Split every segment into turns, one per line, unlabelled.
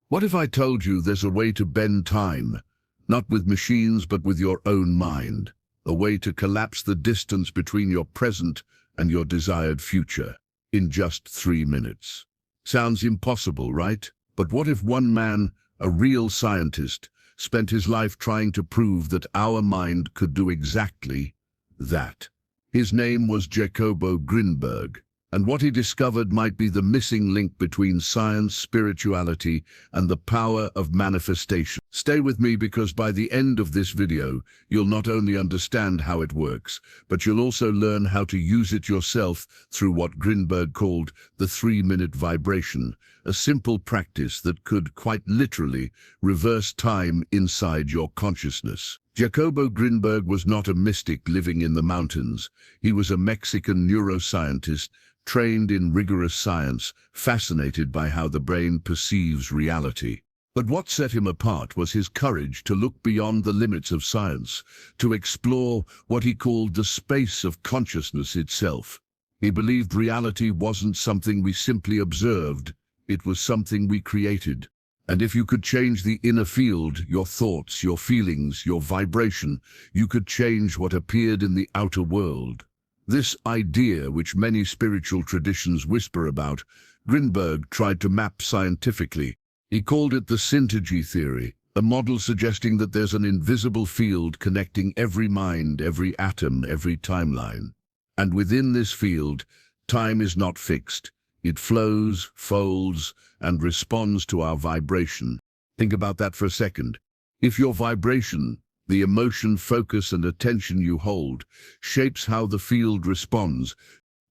What if I told you there's a way to bend time, not with machines but with your own mind, a way to collapse the distance between your present and your desired future in just 3 minutes? Sounds impossible, right? But what if one man, a real scientist, spent his life trying to prove that our mind could do exactly that? His name was Jacobo Grinberg, and what he discovered might be the missing link between science, spirituality, and the power of manifestation. Stay with me, because by the end of this video, you'll not only understand how it works, but you'll also learn how to use it yourself through what Grinberg called the 3-minute vibration, a simple practice that could quite literally reverse time inside your consciousness. Jacobo Grinberg was not a mystic living in the mountains. He was a Mexican neuroscientist trained in rigorous science, fascinated by how the brain perceives reality. But what set him apart was his courage to look beyond the limits of science, to explore what he called the space of consciousness itself. He believed reality wasn't something we simply observed, it was something we created. And if you could change the inner field, your thoughts, your feelings, your vibration, you could change what appeared in the outer world. This idea, which many spiritual traditions whisper about, Grinberg tried to map scientifically. He called it the synergy theory, a model suggesting that there's an invisible field connecting every mind, every atom, every timeline. And within this field, time is not fixed. It flows, folds, and responds to our vibration. Think about that for a second. If your vibration, the emotion, focus, and attention you hold, shapes how the field responds,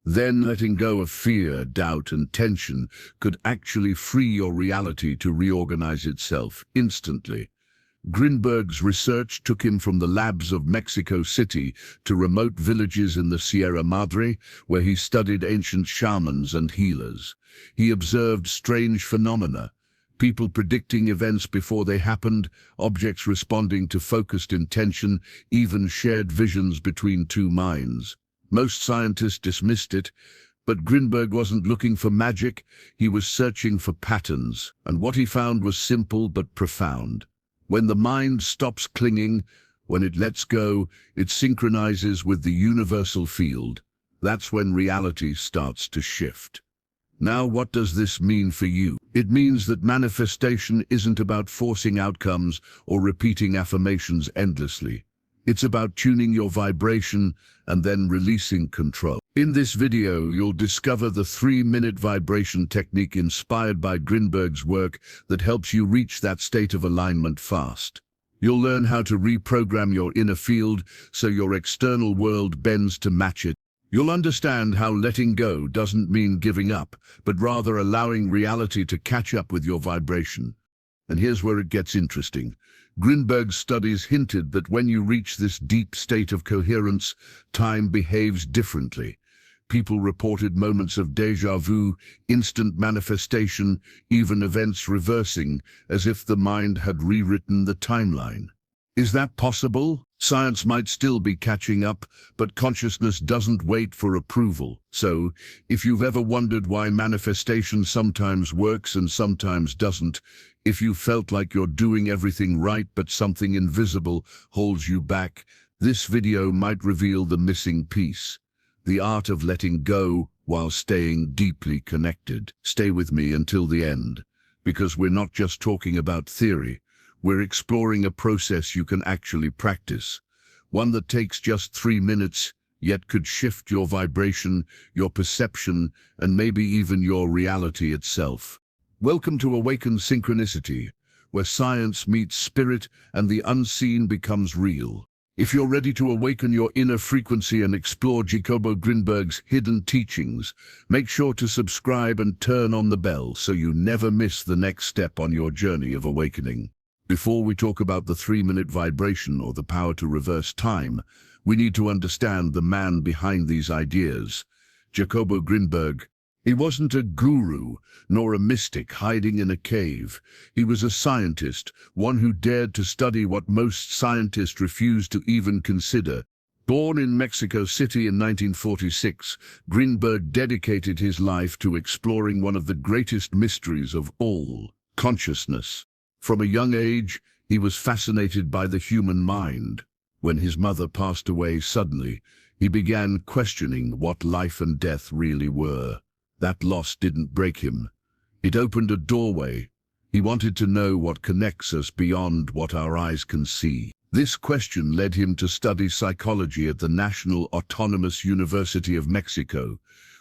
then letting go of fear, doubt, and tension could actually free your reality to reorganize itself instantly. Grinberg's research took him from the labs of Mexico City to remote villages in the Sierra Madre, where he studied ancient shamans and healers. He observed strange phenomena, people predicting events before they happened, objects responding to focused intention, even shared visions between two minds. Most scientists dismissed it, but Grinberg wasn't looking for magic, he was searching for patterns, and what he found was simple but profound. When the mind stops clinging, when it lets go, it synchronizes with the universal field. That's when reality starts to shift. Now, what does this mean for you? It means that manifestation isn't about forcing outcomes or repeating affirmations endlessly. It's about tuning your vibration and then releasing control. In this video, you'll discover the 3-minute vibration technique inspired by Grinberg's work that helps you reach that state of alignment fast. You'll learn how to reprogram your inner field so your external world bends to match it. You'll understand how letting go doesn't mean giving up, but rather allowing reality to catch up with your vibration. And here's where it gets interesting. Grinberg's studies hinted that when you reach this deep state of coherence, time behaves differently. People reported moments of déjà vu, instant manifestation, even events reversing, as if the mind had rewritten the timeline. Is that possible? Science might still be catching up, but consciousness doesn't wait for approval. So, if you've ever wondered why manifestation sometimes works and sometimes doesn't, if you felt like you're doing everything right but something invisible holds you back, this video might reveal the missing piece. The art of letting go while staying deeply connected. Stay with me until the end, because we're not just talking about theory. We're exploring a process you can actually practice, one that takes just 3 minutes, yet could shift your vibration, your perception, and maybe even your reality itself. Welcome to Awaken Synchronicity, where science meets spirit and the unseen becomes real. If you're ready to awaken your inner frequency and explore Jacobo Grinberg's hidden teachings, make sure to subscribe and turn on the bell so you never miss the next step on your journey of awakening. Before we talk about the 3-minute vibration or the power to reverse time, we need to understand the man behind these ideas. Jacobo Grinberg. He wasn't a guru, nor a mystic hiding in a cave. He was a scientist, one who dared to study what most scientists refused to even consider. Born in Mexico City in 1946, Grinberg dedicated his life to exploring one of the greatest mysteries of all: consciousness. From a young age, he was fascinated by the human mind. When his mother passed away suddenly, he began questioning what life and death really were. That loss didn't break him. It opened a doorway. He wanted to know what connects us beyond what our eyes can see. This question led him to study psychology at the National Autonomous University of Mexico,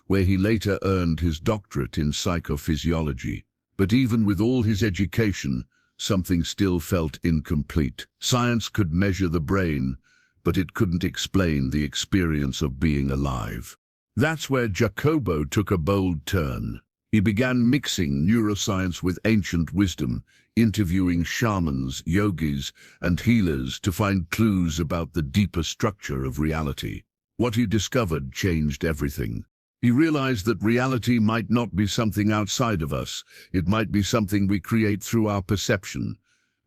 where he later earned his doctorate in psychophysiology. But even with all his education, something still felt incomplete. Science could measure the brain, but it couldn't explain the experience of being alive. That's where Jacobo took a bold turn. He began mixing neuroscience with ancient wisdom, interviewing shamans, yogis, and healers to find clues about the deeper structure of reality. What he discovered changed everything. He realized that reality might not be something outside of us. It might be something we create through our perception.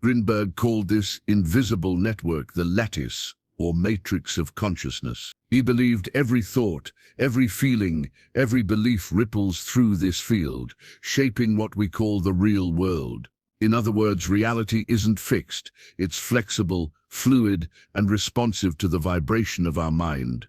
Grinberg called this invisible network the lattice, or matrix of consciousness. He believed every thought, every feeling, every belief ripples through this field, shaping what we call the real world. In other words, reality isn't fixed. It's flexible, fluid, and responsive to the vibration of our mind.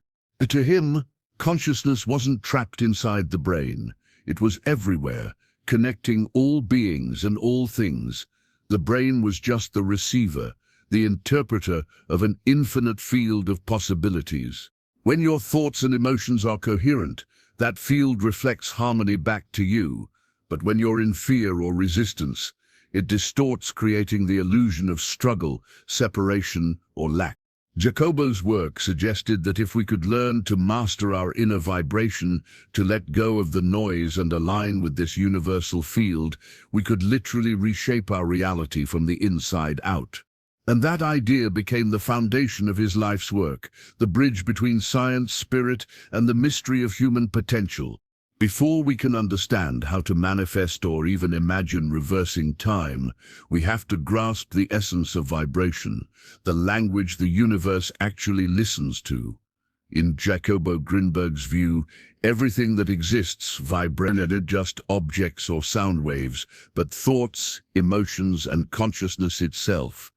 To him, consciousness wasn't trapped inside the brain. It was everywhere, connecting all beings and all things. The brain was just the receiver, the interpreter of an infinite field of possibilities. When your thoughts and emotions are coherent, that field reflects harmony back to you. But when you're in fear or resistance, it distorts, creating the illusion of struggle, separation, or lack. Jacobo's work suggested that if we could learn to master our inner vibration, to let go of the noise and align with this universal field, we could literally reshape our reality from the inside out. And that idea became the foundation of his life's work, the bridge between science, spirit, and the mystery of human potential. Before we can understand how to manifest or even imagine reversing time, we have to grasp the essence of vibration, the language the universe actually listens to. In Jacobo Grinberg's view, everything that exists vibrates, not just objects or sound waves, but thoughts, emotions, and consciousness itself.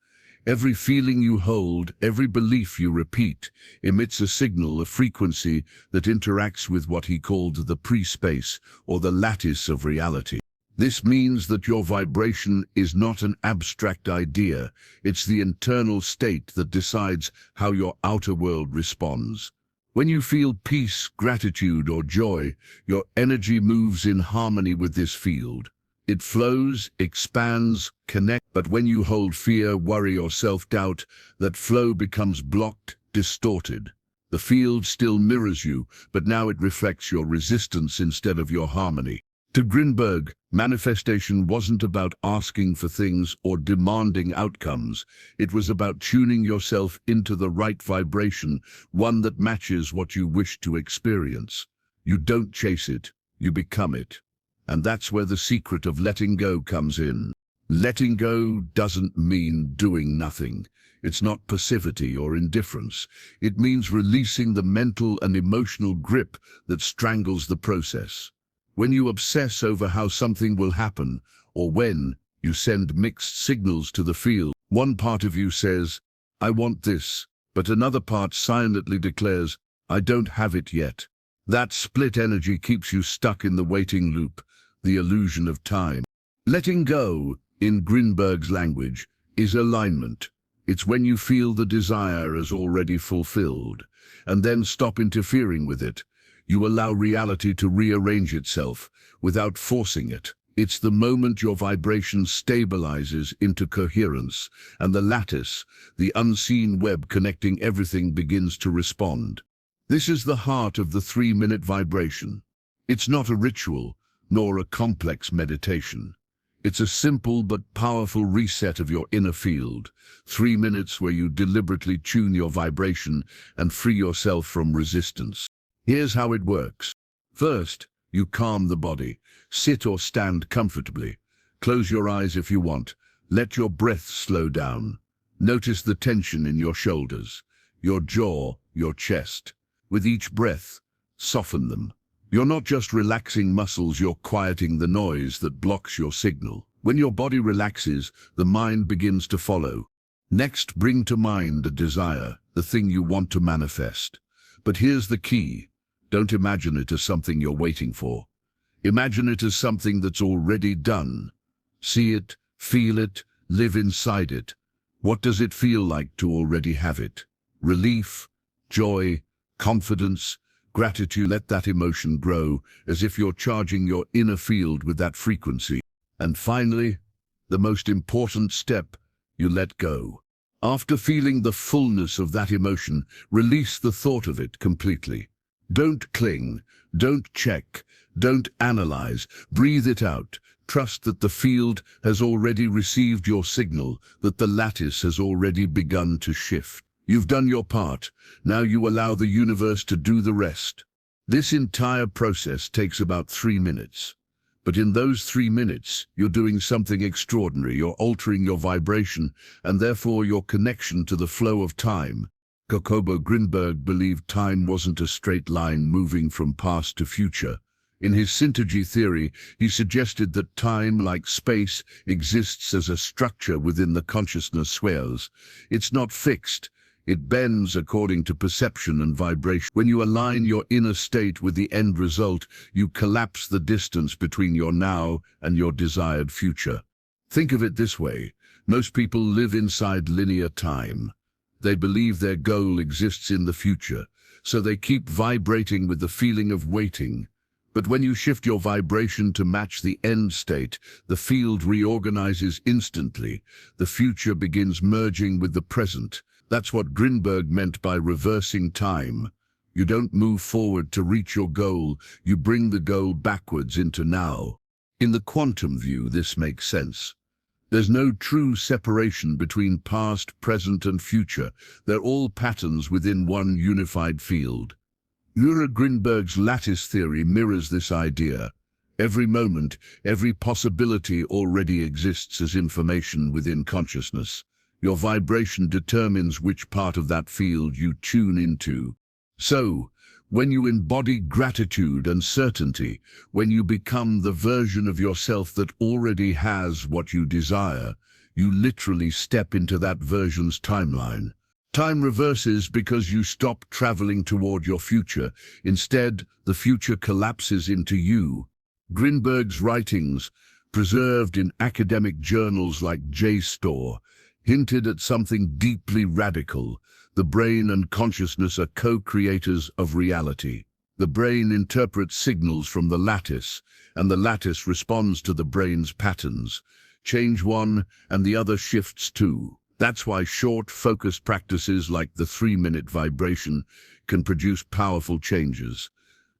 Every feeling you hold, every belief you repeat, emits a signal, a frequency that interacts with what he called the pre-space, or the lattice of reality. This means that your vibration is not an abstract idea, it's the internal state that decides how your outer world responds. When you feel peace, gratitude, or joy, your energy moves in harmony with this field. It flows, expands, connects. But when you hold fear, worry, or self-doubt, that flow becomes blocked, distorted. The field still mirrors you, but now it reflects your resistance instead of your harmony. To Grinberg, manifestation wasn't about asking for things or demanding outcomes. It was about tuning yourself into the right vibration, one that matches what you wish to experience. You don't chase it, you become it. And that's where the secret of letting go comes in. Letting go doesn't mean doing nothing. It's not passivity or indifference. It means releasing the mental and emotional grip that strangles the process. When you obsess over how something will happen, or when, you send mixed signals to the field. One part of you says, "I want this," but another part silently declares, "I don't have it yet." That split energy keeps you stuck in the waiting loop, the illusion of time. Letting go, in Grinberg's language, is alignment. It's when you feel the desire as already fulfilled, and then stop interfering with it. You allow reality to rearrange itself without forcing it. It's the moment your vibration stabilizes into coherence, and the lattice, the unseen web connecting everything, begins to respond. This is the heart of the 3-minute vibration. It's not a ritual, nor a complex meditation. It's a simple but powerful reset of your inner field. 3 minutes where you deliberately tune your vibration and free yourself from resistance. Here's how it works. First, you calm the body. Sit or stand comfortably. Close your eyes if you want. Let your breath slow down. Notice the tension in your shoulders, your jaw, your chest. With each breath, soften them. You're not just relaxing muscles, you're quieting the noise that blocks your signal. When your body relaxes, the mind begins to follow. Next, bring to mind a desire, the thing you want to manifest. But here's the key. Don't imagine it as something you're waiting for. Imagine it as something that's already done. See it, feel it, live inside it. What does it feel like to already have it? Relief, joy, confidence, gratitude. Let that emotion grow as if you're charging your inner field with that frequency. And finally, the most important step, you let go. After feeling the fullness of that emotion, release the thought of it completely. Don't cling, don't check, don't analyze, breathe it out. Trust that the field has already received your signal, that the lattice has already begun to shift. You've done your part. Now you allow the universe to do the rest. This entire process takes about 3 minutes. But in those 3 minutes, you're doing something extraordinary. You're altering your vibration and therefore your connection to the flow of time. Jacobo Grinberg believed time wasn't a straight line moving from past to future. In his synergy theory, he suggested that time, like space, exists as a structure within the consciousness spheres. It's not fixed. It bends according to perception and vibration. When you align your inner state with the end result, you collapse the distance between your now and your desired future. Think of it this way. Most people live inside linear time. They believe their goal exists in the future, so they keep vibrating with the feeling of waiting. But when you shift your vibration to match the end state, the field reorganizes instantly. The future begins merging with the present. That's what Grinberg meant by reversing time. You don't move forward to reach your goal, you bring the goal backwards into now. In the quantum view, this makes sense. There's no true separation between past, present, and future. They're all patterns within one unified field. Grinberg's lattice theory mirrors this idea. Every moment, every possibility already exists as information within consciousness. Your vibration determines which part of that field you tune into. So, when you embody gratitude and certainty, when you become the version of yourself that already has what you desire, you literally step into that version's timeline. Time reverses because you stop traveling toward your future. Instead, the future collapses into you. Grinberg's writings, preserved in academic journals like JSTOR, hinted at something deeply radical. The brain and consciousness are co-creators of reality. The brain interprets signals from the lattice, and the lattice responds to the brain's patterns. Change one, and the other shifts too. That's why short, focused practices like the 3-minute vibration can produce powerful changes.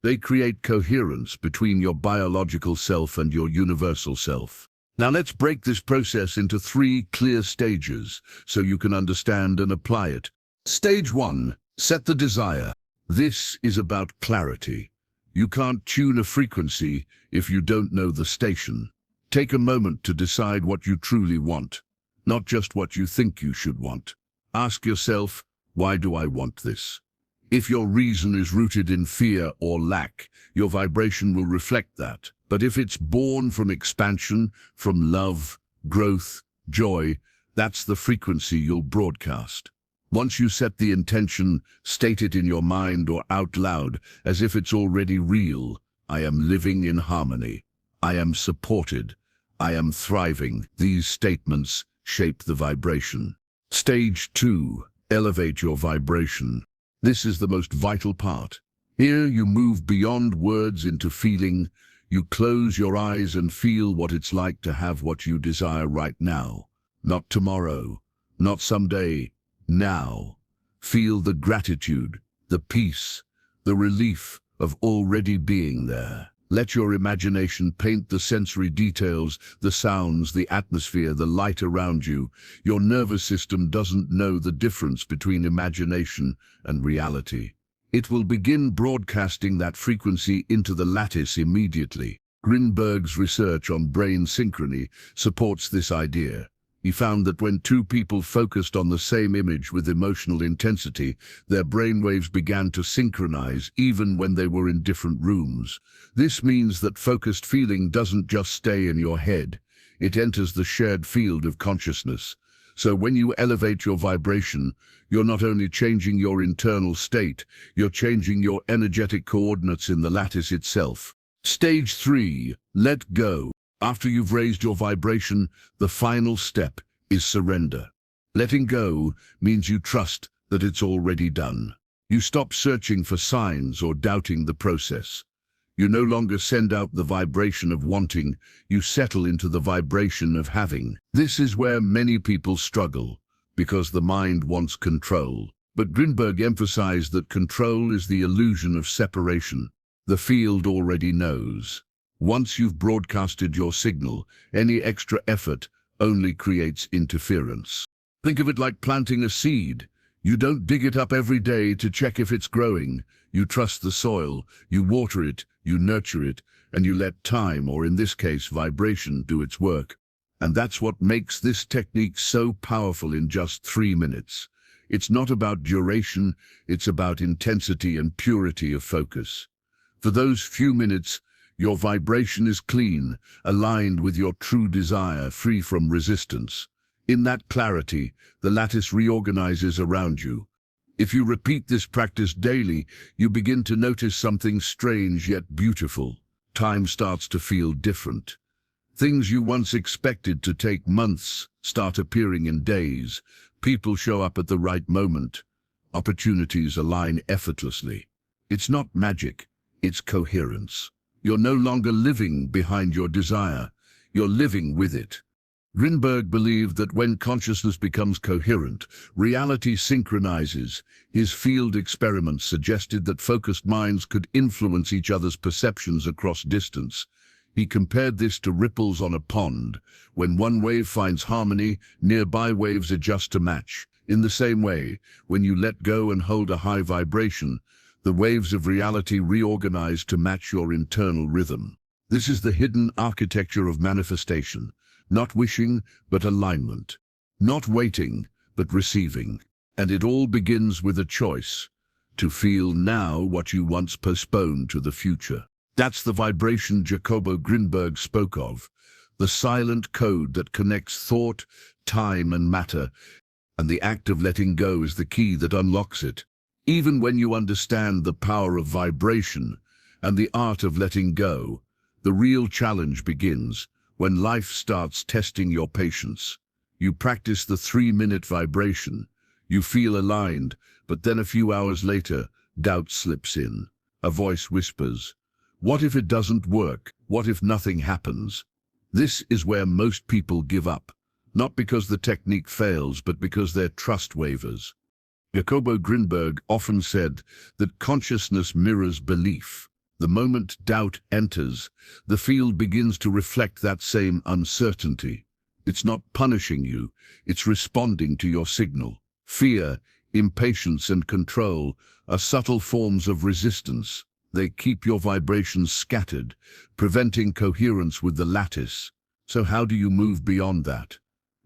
They create coherence between your biological self and your universal self. Now let's break this process into 3 clear stages so you can understand and apply it. Stage 1. Set the desire. This is about clarity. You can't tune a frequency if you don't know the station. Take a moment to decide what you truly want, not just what you think you should want. Ask yourself, why do I want this? If your reason is rooted in fear or lack, your vibration will reflect that. But if it's born from expansion, from love, growth, joy, that's the frequency you'll broadcast. Once you set the intention, state it in your mind or out loud, as if it's already real. I am living in harmony. I am supported. I am thriving. These statements shape the vibration. Stage 2. Elevate your vibration. This is the most vital part. Here you move beyond words into feeling. You close your eyes and feel what it's like to have what you desire right now. Not tomorrow, not someday, now. Feel the gratitude, the peace, the relief of already being there. Let your imagination paint the sensory details, the sounds, the atmosphere, the light around you. Your nervous system doesn't know the difference between imagination and reality. It will begin broadcasting that frequency into the lattice immediately. Grinberg's research on brain synchrony supports this idea. He found that when two people focused on the same image with emotional intensity, their brainwaves began to synchronize even when they were in different rooms. This means that focused feeling doesn't just stay in your head. It enters the shared field of consciousness. So when you elevate your vibration, you're not only changing your internal state, you're changing your energetic coordinates in the lattice itself. Stage 3. Let go. After you've raised your vibration, the final step is surrender. Letting go means you trust that it's already done. You stop searching for signs or doubting the process. You no longer send out the vibration of wanting, you settle into the vibration of having. This is where many people struggle, because the mind wants control. But Grinberg emphasized that control is the illusion of separation. The field already knows. Once you've broadcasted your signal, any extra effort only creates interference. Think of it like planting a seed. You don't dig it up every day to check if it's growing. You trust the soil, you water it, you nurture it, and you let time, or in this case, vibration, do its work. And that's what makes this technique so powerful in just 3 minutes. It's not about duration, it's about intensity and purity of focus. For those few minutes, your vibration is clean, aligned with your true desire, free from resistance. In that clarity, the lattice reorganizes around you. If you repeat this practice daily, you begin to notice something strange yet beautiful. Time starts to feel different. Things you once expected to take months start appearing in days. People show up at the right moment. Opportunities align effortlessly. It's not magic, it's coherence. You're no longer living behind your desire, you're living with it. Grinberg believed that when consciousness becomes coherent, reality synchronizes. His field experiments suggested that focused minds could influence each other's perceptions across distance. He compared this to ripples on a pond. When one wave finds harmony, nearby waves adjust to match. In the same way, when you let go and hold a high vibration, the waves of reality reorganize to match your internal rhythm. This is the hidden architecture of manifestation. Not wishing, but alignment. Not waiting, but receiving. And it all begins with a choice. To feel now what you once postponed to the future. That's the vibration Jacobo Grinberg spoke of. The silent code that connects thought, time, and matter. And the act of letting go is the key that unlocks it. Even when you understand the power of vibration and the art of letting go, the real challenge begins when life starts testing your patience. You practice the 3-minute vibration. You feel aligned, but then a few hours later, doubt slips in. A voice whispers, "What if it doesn't work? What if nothing happens?" This is where most people give up, not because the technique fails, but because their trust wavers. Jacobo Grinberg often said that consciousness mirrors belief. The moment doubt enters, the field begins to reflect that same uncertainty. It's not punishing you, it's responding to your signal. Fear, impatience, and control are subtle forms of resistance. They keep your vibrations scattered, preventing coherence with the lattice. So how do you move beyond that?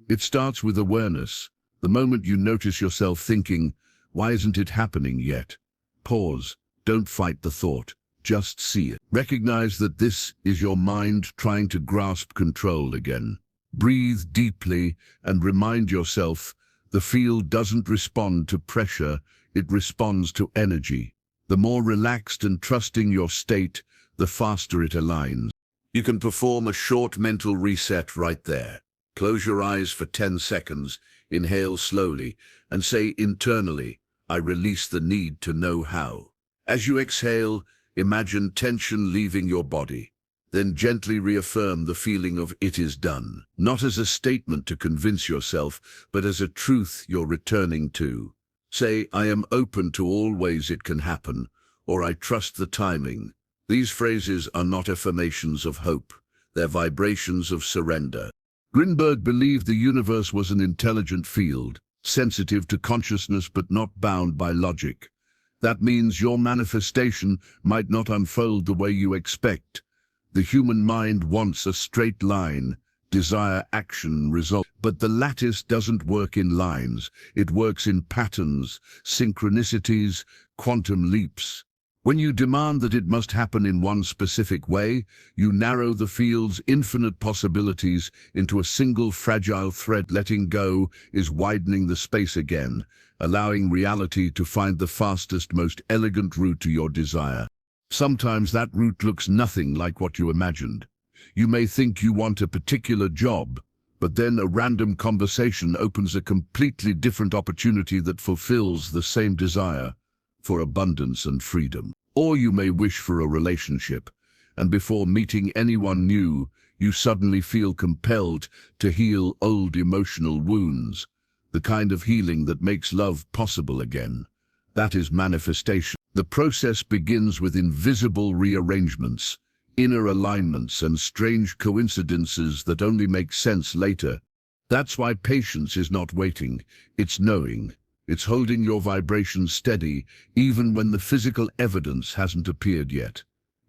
It starts with awareness. The moment you notice yourself thinking, "Why isn't it happening yet?" Pause. Don't fight the thought. Just see it. Recognize that this is your mind trying to grasp control again. Breathe deeply and remind yourself the field doesn't respond to pressure, it responds to energy. The more relaxed and trusting your state, the faster it aligns. You can perform a short mental reset right there. Close your eyes for 10 seconds, inhale slowly, and say internally, "I release the need to know how." As you exhale, imagine tension leaving your body. Then gently reaffirm the feeling of "it is done," not as a statement to convince yourself, but as a truth you're returning to. Say, "I am open to all ways it can happen," or "I trust the timing." These phrases are not affirmations of hope, they're vibrations of surrender. Grinberg believed the universe was an intelligent field, sensitive to consciousness but not bound by logic. That means your manifestation might not unfold the way you expect. The human mind wants a straight line, desire, action, result. But the lattice doesn't work in lines. It works in patterns, synchronicities, quantum leaps. When you demand that it must happen in one specific way, you narrow the field's infinite possibilities into a single fragile thread. Letting go is widening the space again, allowing reality to find the fastest, most elegant route to your desire. Sometimes that route looks nothing like what you imagined. You may think you want a particular job, but then a random conversation opens a completely different opportunity that fulfills the same desire for abundance and freedom. Or you may wish for a relationship, and before meeting anyone new, you suddenly feel compelled to heal old emotional wounds, the kind of healing that makes love possible again. That is manifestation. The process begins with invisible rearrangements, inner alignments, and strange coincidences that only make sense later. That's why patience is not waiting, it's knowing. It's holding your vibration steady, even when the physical evidence hasn't appeared yet.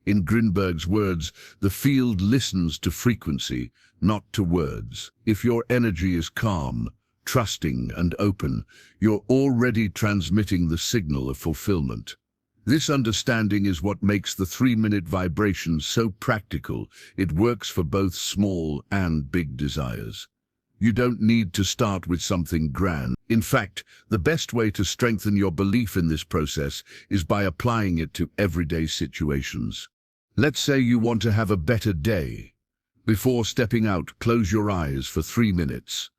In Grinberg's words, the field listens to frequency, not to words. If your energy is calm, trusting, and open, you're already transmitting the signal of fulfillment. This understanding is what makes the 3-minute vibration so practical. It works for both small and big desires. You don't need to start with something grand. In fact, the best way to strengthen your belief in this process is by applying it to everyday situations. Let's say you want to have a better day. Before stepping out, close your eyes for 3 minutes.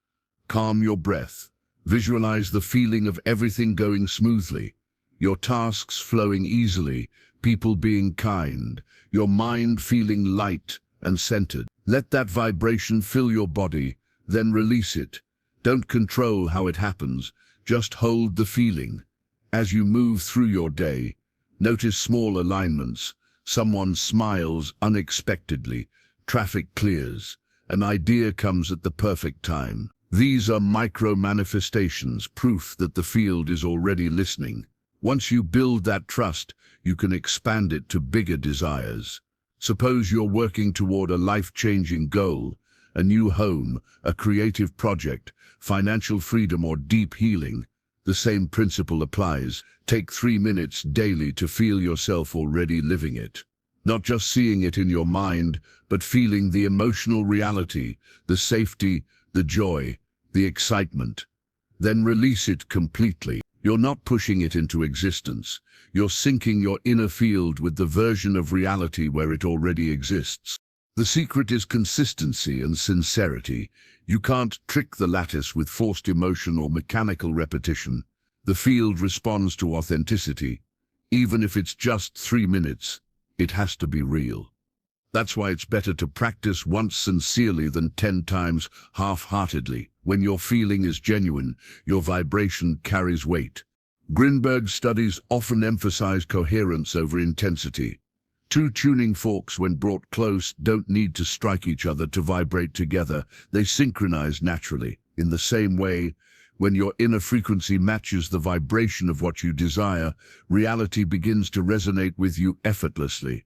Calm your breath. Visualize the feeling of everything going smoothly, your tasks flowing easily, people being kind, your mind feeling light and centered. Let that vibration fill your body, then release it. Don't control how it happens, just hold the feeling. As you move through your day, notice small alignments. Someone smiles unexpectedly, traffic clears, an idea comes at the perfect time. These are micro-manifestations, proof that the field is already listening. Once you build that trust, you can expand it to bigger desires. Suppose you're working toward a life-changing goal, a new home, a creative project, financial freedom, or deep healing. The same principle applies. Take 3 minutes daily to feel yourself already living it. Not just seeing it in your mind, but feeling the emotional reality, the safety, the joy, the excitement. Then release it completely. You're not pushing it into existence. You're syncing your inner field with the version of reality where it already exists. The secret is consistency and sincerity. You can't trick the lattice with forced emotion or mechanical repetition. The field responds to authenticity. Even if it's just 3 minutes, it has to be real. That's why it's better to practice once sincerely than 10 times half-heartedly. When your feeling is genuine, your vibration carries weight. Grinberg's studies often emphasize coherence over intensity. 2 tuning forks, when brought close, don't need to strike each other to vibrate together. They synchronize naturally. In the same way, when your inner frequency matches the vibration of what you desire, reality begins to resonate with you effortlessly.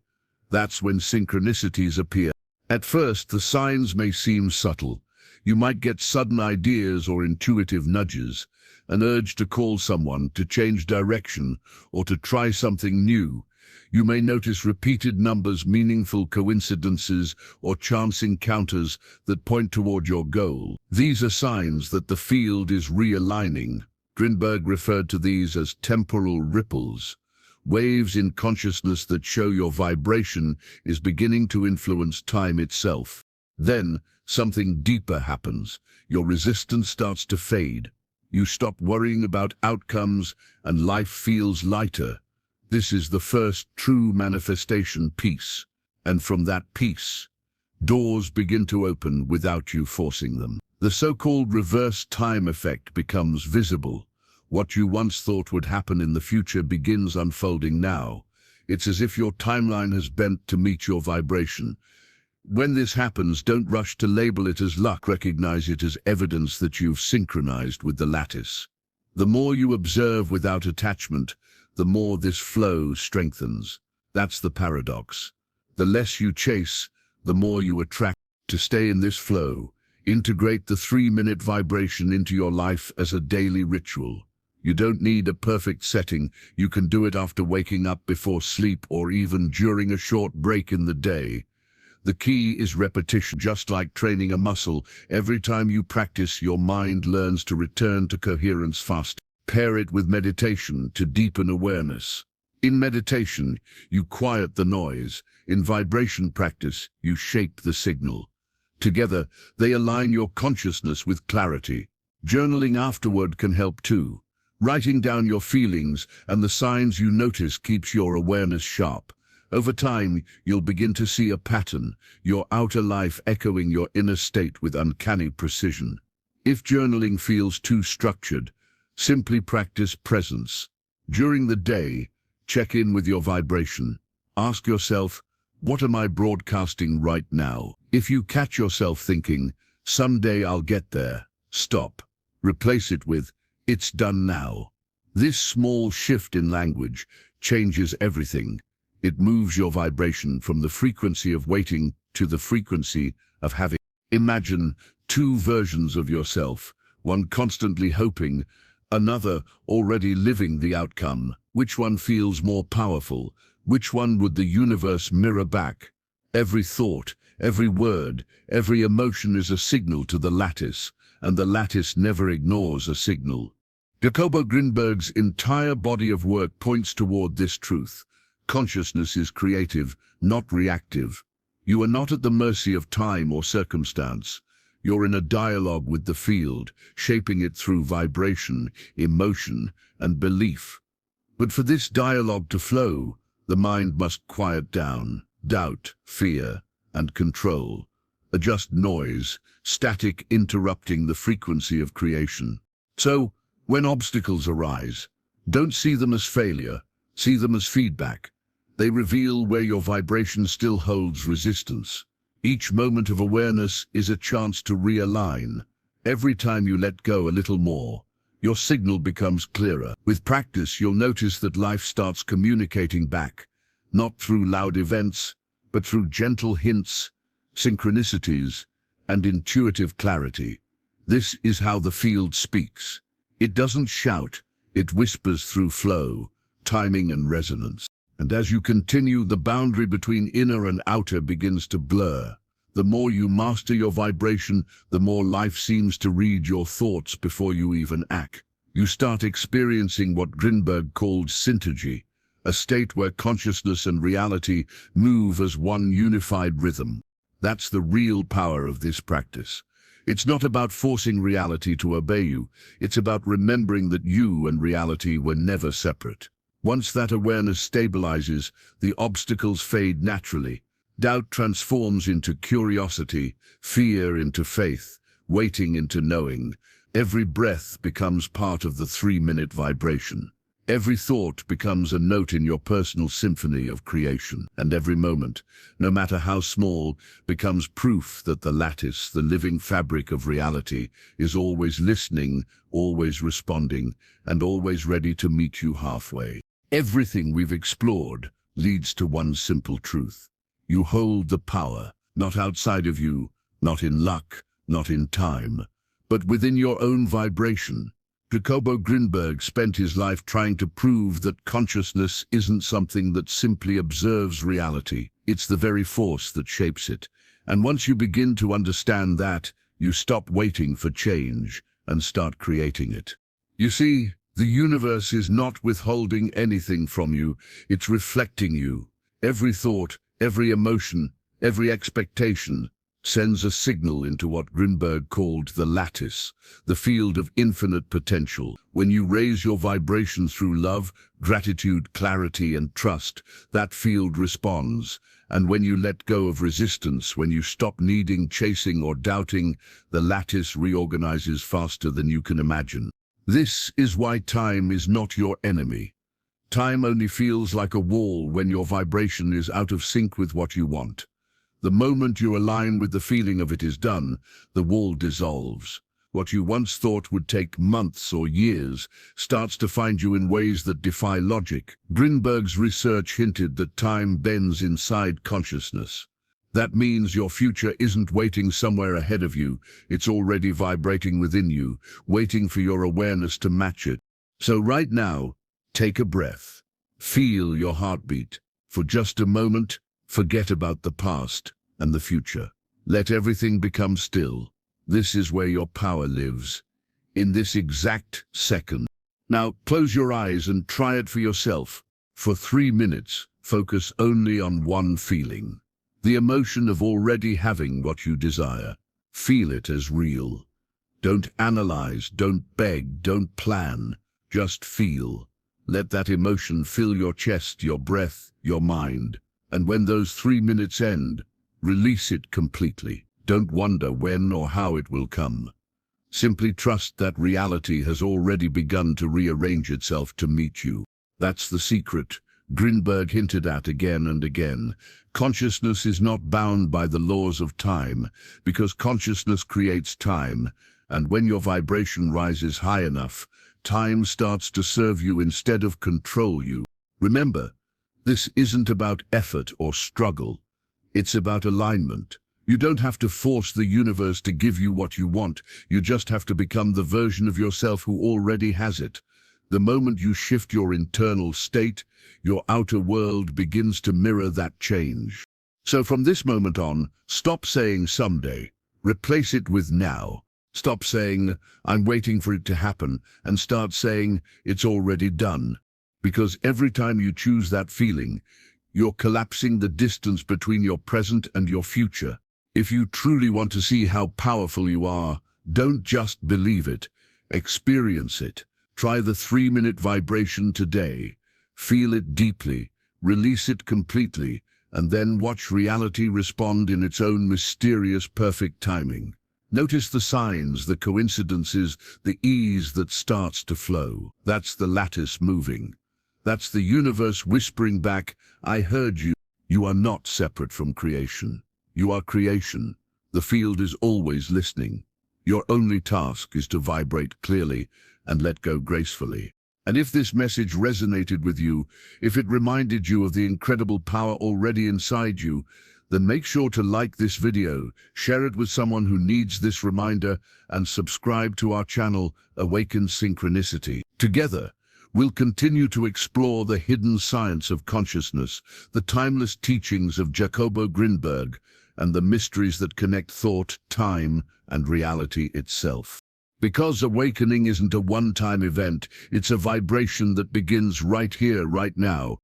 That's when synchronicities appear. At first, the signs may seem subtle. You might get sudden ideas or intuitive nudges, an urge to call someone, to change direction, or to try something new. You may notice repeated numbers, meaningful coincidences, or chance encounters that point toward your goal. These are signs that the field is realigning. Grinberg referred to these as temporal ripples, waves in consciousness that show your vibration is beginning to influence time itself. Then, something deeper happens. Your resistance starts to fade. You stop worrying about outcomes, and life feels lighter. This is the first true manifestation, peace. And from that peace, doors begin to open without you forcing them. The so-called reverse time effect becomes visible. What you once thought would happen in the future begins unfolding now. It's as if your timeline has bent to meet your vibration. When this happens, don't rush to label it as luck. Recognize it as evidence that you've synchronized with the lattice. The more you observe without attachment, the more this flow strengthens. That's the paradox. The less you chase, the more you attract. To stay in this flow, integrate the 3-minute vibration into your life as a daily ritual. You don't need a perfect setting. You can do it after waking up, before sleep, or even during a short break in the day. The key is repetition. Just like training a muscle, every time you practice, your mind learns to return to coherence fast. Pair it with meditation to deepen awareness. In meditation, you quiet the noise. In vibration practice, you shape the signal. Together, they align your consciousness with clarity. Journaling afterward can help too. Writing down your feelings and the signs you notice keeps your awareness sharp. Over time, you'll begin to see a pattern, your outer life echoing your inner state with uncanny precision. If journaling feels too structured, simply practice presence. During the day, check in with your vibration. Ask yourself, what am I broadcasting right now? If you catch yourself thinking, someday I'll get there, stop. Replace it with, it's done now. This small shift in language changes everything. It moves your vibration from the frequency of waiting to the frequency of having. Imagine 2 versions of yourself, one constantly hoping, another already living the outcome. Which one feels more powerful? Which one would the universe mirror back? Every thought, every word, every emotion is a signal to the lattice, and the lattice never ignores a signal. Jacobo Grinberg's entire body of work points toward this truth. Consciousness is creative, not reactive. You are not at the mercy of time or circumstance. You're in a dialogue with the field, shaping it through vibration, emotion, and belief. But for this dialogue to flow, the mind must quiet down. Doubt, fear, and control. Adjust noise, static interrupting the frequency of creation. So, when obstacles arise, don't see them as failure, see them as feedback. They reveal where your vibration still holds resistance. Each moment of awareness is a chance to realign. Every time you let go a little more, your signal becomes clearer. With practice, you'll notice that life starts communicating back, not through loud events, but through gentle hints, synchronicities, and intuitive clarity. This is how the field speaks. It doesn't shout, it whispers through flow, timing, and resonance. And as you continue, the boundary between inner and outer begins to blur. The more you master your vibration, the more life seems to read your thoughts before you even act. You start experiencing what Grinberg called synergy, a state where consciousness and reality move as one unified rhythm. That's the real power of this practice. It's not about forcing reality to obey you. It's about remembering that you and reality were never separate. Once that awareness stabilizes, the obstacles fade naturally. Doubt transforms into curiosity, fear into faith, waiting into knowing. Every breath becomes part of the 3-minute vibration. Every thought becomes a note in your personal symphony of creation. And every moment, no matter how small, becomes proof that the lattice, the living fabric of reality, is always listening, always responding, and always ready to meet you halfway. Everything we've explored leads to one simple truth. You hold the power, not outside of you, not in luck, not in time, but within your own vibration. Jacobo Grinberg spent his life trying to prove that consciousness isn't something that simply observes reality. It's the very force that shapes it. And once you begin to understand that, you stop waiting for change and start creating it. You see, the universe is not withholding anything from you, it's reflecting you. Every thought, every emotion, every expectation sends a signal into what Grinberg called the lattice, the field of infinite potential. When you raise your vibration through love, gratitude, clarity, and trust, that field responds. And when you let go of resistance, when you stop needing, chasing, or doubting, the lattice reorganizes faster than you can imagine. This is why time is not your enemy. Time only feels like a wall when your vibration is out of sync with what you want. The moment you align with the feeling of it is done, the wall dissolves. What you once thought would take months or years starts to find you in ways that defy logic. Grinberg's research hinted that time bends inside consciousness. That means your future isn't waiting somewhere ahead of you. It's already vibrating within you, waiting for your awareness to match it. So right now, take a breath. Feel your heartbeat. For just a moment, forget about the past and the future. Let everything become still. This is where your power lives, in this exact second. Now, close your eyes and try it for yourself. For 3 minutes, focus only on one feeling. The emotion of already having what you desire. Feel it as real. Don't analyze, don't beg, don't plan. Just feel. Let that emotion fill your chest, your breath, your mind. And when those 3 minutes end, release it completely. Don't wonder when or how it will come. Simply trust that reality has already begun to rearrange itself to meet you. That's the secret. Grinberg hinted at again and again. Consciousness is not bound by the laws of time, because consciousness creates time, and when your vibration rises high enough, time starts to serve you instead of control you. Remember, this isn't about effort or struggle. It's about alignment. You don't have to force the universe to give you what you want. You just have to become the version of yourself who already has it. The moment you shift your internal state, your outer world begins to mirror that change. So from this moment on, stop saying someday. Replace it with now. Stop saying, I'm waiting for it to happen, and start saying, it's already done. Because every time you choose that feeling, you're collapsing the distance between your present and your future. If you truly want to see how powerful you are, don't just believe it. Experience it. Try the 3-minute vibration today. Feel it deeply, release it completely, and then watch reality respond in its own mysterious, perfect timing. Notice the signs, the coincidences, the ease that starts to flow. That's the lattice moving. That's the universe whispering back, I heard you. You are not separate from creation. You are creation. The field is always listening. Your only task is to vibrate clearly and let go gracefully. And if this message resonated with you, if it reminded you of the incredible power already inside you, then make sure to like this video, share it with someone who needs this reminder, and subscribe to our channel, Awaken Synchronicity. Together, we'll continue to explore the hidden science of consciousness, the timeless teachings of Jacobo Grinberg, and the mysteries that connect thought, time, and reality itself. Because awakening isn't a one-time event, it's a vibration that begins right here, right now.